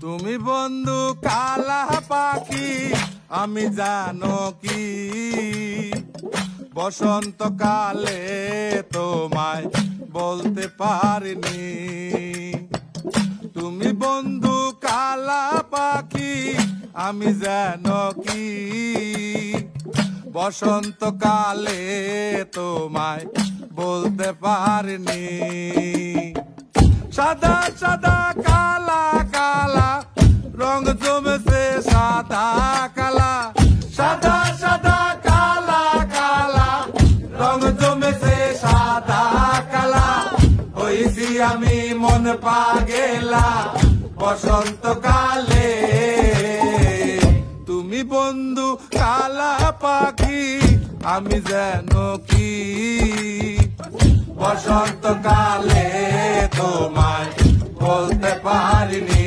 তুমি বন্ধু কালা পাখি আমি জানো কি বসন্তকালে তোমায় বলতে পারিনি। তুমি বন্ধু কালা পাখি আমি জানো কি বসন্তকালে তোমায় বলতে পারিনি। সাদা সাদা কালা কালা রং জমেছে সাদা কালা, সাদা সাদা কালা কালা রং জমেছে সাদা কালা। হইছি আমি মন পাগেলা বসন্তকালে। তুমি বন্ধু কালা পাখি আমি যেন কি বসন্তকালে তোমায় বলতে পারিনি।